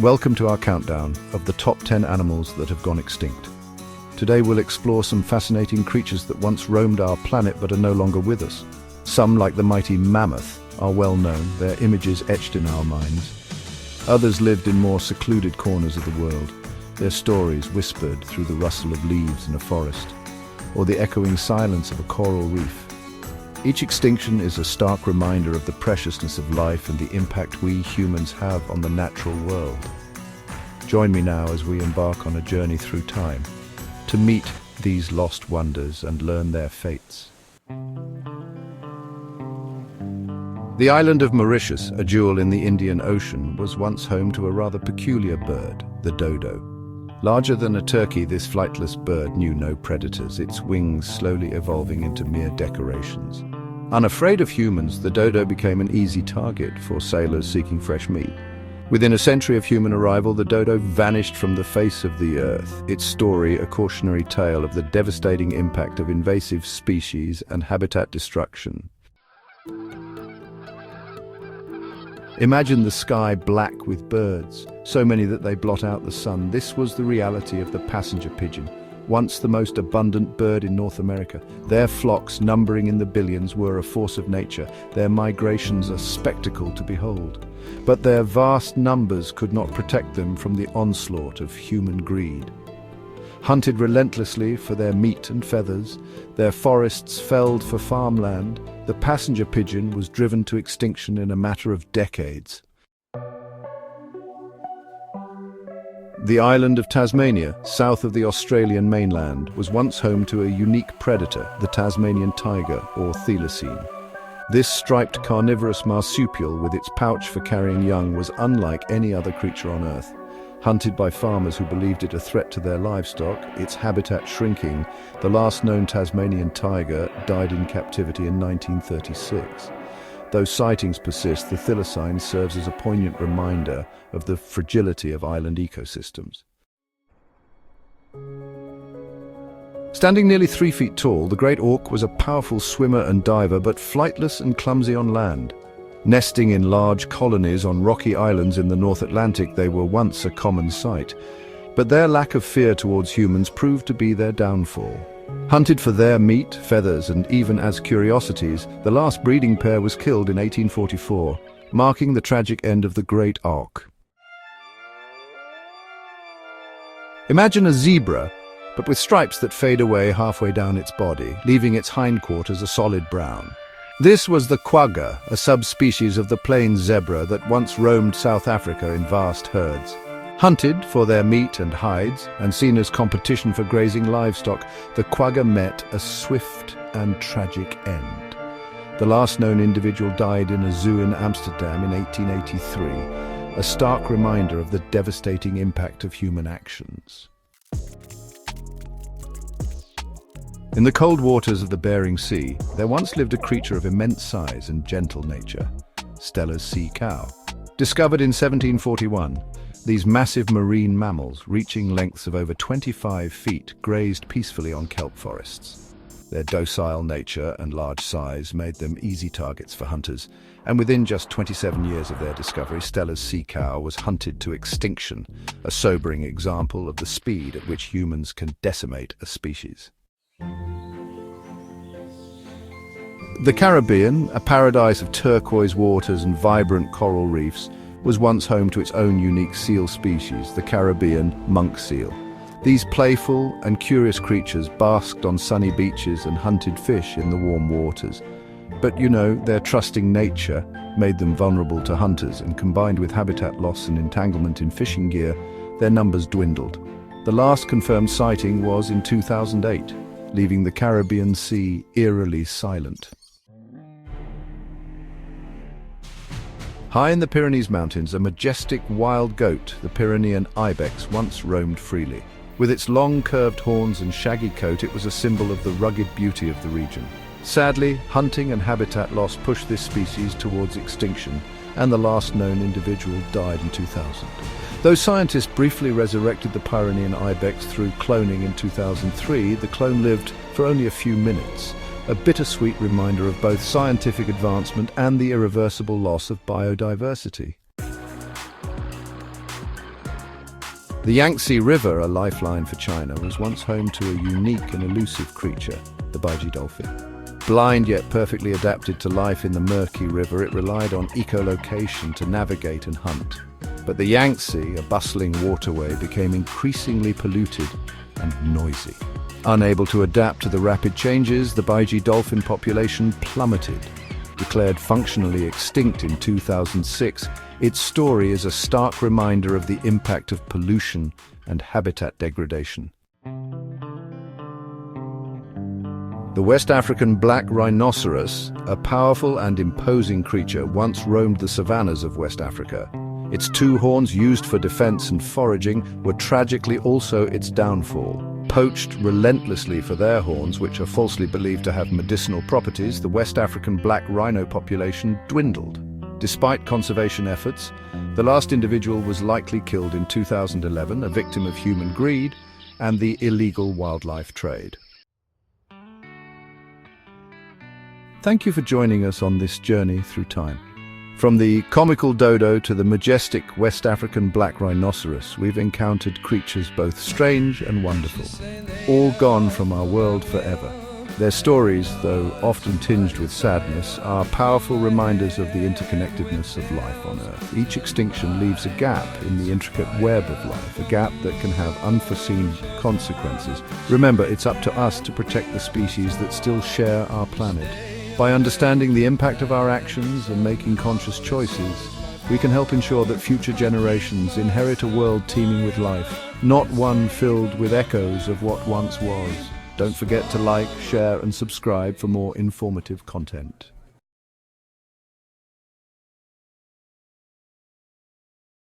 Welcome to our countdown of the top 10 animals that have gone extinct. Today we'll explore some fascinating creatures that once roamed our planet but are no longer with us. Some, like the mighty mammoth, are well known, their images etched in our minds. Others lived in more secluded corners of the world, their stories whispered through the rustle of leaves in a forest, or the echoing silence of a coral reef. Each extinction is a stark reminder of the preciousness of life and the impact we humans have on the natural world. Join me now as we embark on a journey through time, to meet these lost wonders and learn their fates. The island of Mauritius, a jewel in the Indian Ocean, was once home to a rather peculiar bird, the dodo. Larger than a turkey, this flightless bird knew no predators, its wings slowly evolving into mere decorations. Unafraid of humans, the dodo became an easy target for sailors seeking fresh meat. Within a century of human arrival, the dodo vanished from the face of the earth, its story a cautionary tale of the devastating impact of invasive species and habitat destruction. Imagine the sky black with birds, so many that they blot out the sun. This was the reality of the passenger pigeon, once the most abundant bird in North America. Their flocks, numbering in the billions, were a force of nature, their migrations a spectacle to behold. But their vast numbers could not protect them from the onslaught of human greed. Hunted relentlessly for their meat and feathers, their forests felled for farmland, the passenger pigeon was driven to extinction in a matter of decades. The island of Tasmania, south of the Australian mainland, was once home to a unique predator, the Tasmanian tiger, or thylacine. This striped carnivorous marsupial, with its pouch for carrying young, was unlike any other creature on Earth. Hunted by farmers who believed it a threat to their livestock, its habitat shrinking, the last known Tasmanian tiger died in captivity in 1936. Though sightings persist, the thylacine serves as a poignant reminder of the fragility of island ecosystems. Standing nearly 3 feet tall, the great auk was a powerful swimmer and diver, but flightless and clumsy on land. Nesting in large colonies on rocky islands in the North Atlantic, they were once a common sight. But their lack of fear towards humans proved to be their downfall. Hunted for their meat, feathers, and even as curiosities, the last breeding pair was killed in 1844, marking the tragic end of the great auk. Imagine a zebra, but with stripes that fade away halfway down its body, leaving its hindquarters a solid brown. This was the quagga, a subspecies of the plains zebra that once roamed South Africa in vast herds. Hunted for their meat and hides, and seen as competition for grazing livestock, the quagga met a swift and tragic end. The last known individual died in a zoo in Amsterdam in 1883, a stark reminder of the devastating impact of human actions. In the cold waters of the Bering Sea, there once lived a creature of immense size and gentle nature, Steller's sea cow. Discovered in 1741, these massive marine mammals, reaching lengths of over 25 feet, grazed peacefully on kelp forests. Their docile nature and large size made them easy targets for hunters, and within just 27 years of their discovery, Steller's sea cow was hunted to extinction, a sobering example of the speed at which humans can decimate a species. The Caribbean, a paradise of turquoise waters and vibrant coral reefs, was once home to its own unique seal species, the Caribbean monk seal. These playful and curious creatures basked on sunny beaches and hunted fish in the warm waters. But their trusting nature made them vulnerable to hunters, and combined with habitat loss and entanglement in fishing gear, their numbers dwindled. The last confirmed sighting was in 2008, leaving the Caribbean Sea eerily silent. High in the Pyrenees Mountains, a majestic wild goat, the Pyrenean ibex, once roamed freely. With its long curved horns and shaggy coat, it was a symbol of the rugged beauty of the region. Sadly, hunting and habitat loss pushed this species towards extinction, and the last known individual died in 2000. Though scientists briefly resurrected the Pyrenean ibex through cloning in 2003, the clone lived for only a few minutes, a bittersweet reminder of both scientific advancement and the irreversible loss of biodiversity. The Yangtze River, a lifeline for China, was once home to a unique and elusive creature, the Baiji dolphin. Blind yet perfectly adapted to life in the murky river, it relied on echolocation to navigate and hunt. But the Yangtze, a bustling waterway, became increasingly polluted and noisy. Unable to adapt to the rapid changes, the Baiji dolphin population plummeted. Declared functionally extinct in 2006, its story is a stark reminder of the impact of pollution and habitat degradation. The West African black rhinoceros, a powerful and imposing creature, once roamed the savannas of West Africa. Its two horns, used for defense and foraging, were tragically also its downfall. Poached relentlessly for their horns, which are falsely believed to have medicinal properties, the West African black rhino population dwindled. Despite conservation efforts, the last individual was likely killed in 2011, a victim of human greed and the illegal wildlife trade. Thank you for joining us on this journey through time. From the comical dodo to the majestic West African black rhinoceros, we've encountered creatures both strange and wonderful, all gone from our world forever. Their stories, though often tinged with sadness, are powerful reminders of the interconnectedness of life on Earth. Each extinction leaves a gap in the intricate web of life, a gap that can have unforeseen consequences. Remember, it's up to us to protect the species that still share our planet. By understanding the impact of our actions and making conscious choices, we can help ensure that future generations inherit a world teeming with life, not one filled with echoes of what once was. Don't forget to like, share, and subscribe for more informative content.